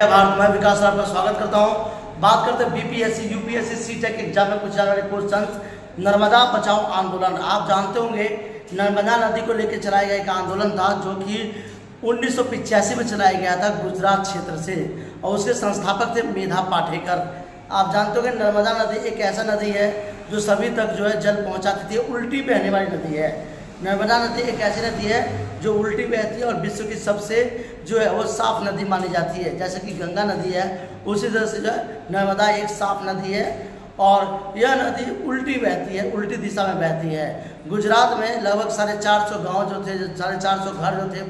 भारत मैं विकास आपका स्वागत करता हूं। बात करते हैं बीपीएससी यूपीएससी सीटेट एग्जाम में कुछ आने वाले क्वेश्चन। नर्मदा बचाओ आंदोलन, आप जानते होंगे नर्मदा नदी को लेकर चलाया गया एक आंदोलन था जो कि 1985 में चलाया गया था गुजरात क्षेत्र से, और उसके संस्थापक थे मेधा पाटेकर। आप जानते होंगे नर्मदा नदी एक ऐसा नदी है जो सभी तक जो है जल पहुंचाती थी, उल्टी बहने वाली नदी है। नर्मदा नदी एक ऐसी नदी है जो उल्टी बहती है और विश्व की सबसे जो है वो साफ नदी मानी जाती है। जैसे कि गंगा नदी है, उसी तरह से जो है नर्मदा एक साफ नदी है और यह नदी उल्टी बहती है, उल्टी दिशा में बहती है। गुजरात में लगभग 450 गांव जो थे, 450 घर जो थे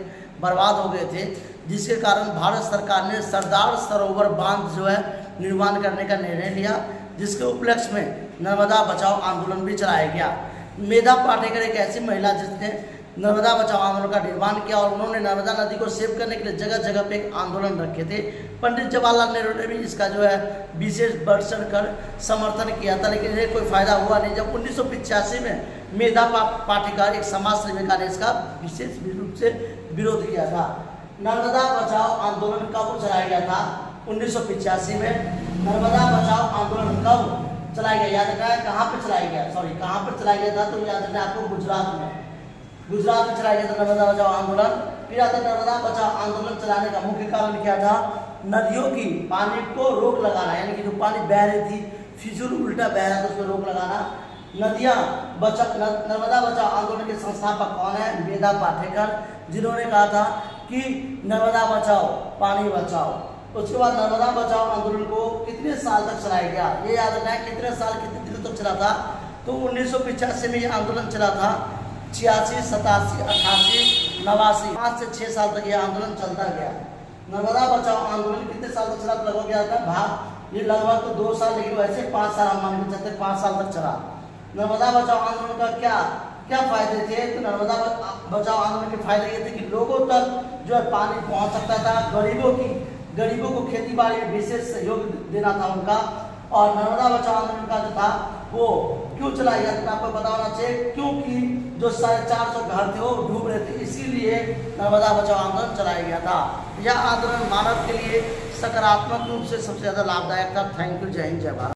बर्बाद हो गए थे, जिसके कारण भारत सरकार ने सरदार सरोवर बांध जो है निर्माण करने का निर्णय लिया, जिसके उपलक्ष्य में नर्मदा बचाओ आंदोलन भी चलाया गया। मेधा पाटेकर एक ऐसी महिला जिसने नर्मदा बचाओ आंदोलन का निर्माण किया और उन्होंने नर्मदा नदी को सेव करने के लिए जगह जगह पे एक आंदोलन रखे थे। पंडित जवाहरलाल नेहरू ने भी इसका जो है विशेष बढ़ चढ़ कर समर्थन किया था, लेकिन इन्हें कोई फायदा हुआ नहीं। जब 1985 में मेधा पाटेकर एक समाज सेविका ने इसका विशेष रूप से विरोध किया था। नर्मदा बचाओ आंदोलन कब चलाया गया था? 1985 में नर्मदा बचाओ आंदोलन कब चलाया गया? याद रखना है कहाँ पे चलाया गया, कहाँ पर चलाया गया था? तो याद रखना आपको गुजरात में चलाया गया था नर्मदा बचाओ आंदोलन। फिर आता नर्मदा बचाओ आंदोलन चलाने का मुख्य कारण क्या था? नदियों की पानी को रोक लगाना, यानी कि जो पानी बह रही थी फिजूल उल्टा बह रहा था उसमें रोक लगाना। नदियाँ नर्मदा बचाओ आंदोलन के संस्थापक कौन है? मेधा पाटेकर, जिन्होंने कहा था कि नर्मदा बचाओ पानी बचाओ। उसके बाद नर्मदा बचाओ आंदोलन को कितने साल तक चलाया गया? ये याद रखना है कितने साल कितने दिनों तक चला था। तो 1985 में ये आंदोलन चला था, 86, 87, 88, 89, 5 से 6 साल तक ये आंदोलन चलता गया। नर्मदा बचाओ आंदोलन कितने साल तक चला? लगभग गया था भाग ये लगभग तो 2 साल, लेकिन वैसे 5 साल हम मान के चलते 5 साल तक चला। नर्मदा बचाओ आंदोलन का क्या फायदे थे? तो नर्मदा बचाओ आंदोलन के फायदे ये थे कि लोगों तक जो है पानी पहुंच सकता था, गरीबों को खेती बाड़ी में विशेष सहयोग देना था उनका। और नर्मदा बचाओ आंदोलन का जो था वो क्यों चलाया गया था आपको पता होना चाहिए, क्योंकि जो 450 घर थे वो डूब रहे थे, इसीलिए नर्मदा बचाओ आंदोलन चलाया गया था। यह आंदोलन मानव के लिए सकारात्मक रूप से सबसे ज़्यादा लाभदायक था। थैंक यू, जय हिंद, जय भारत।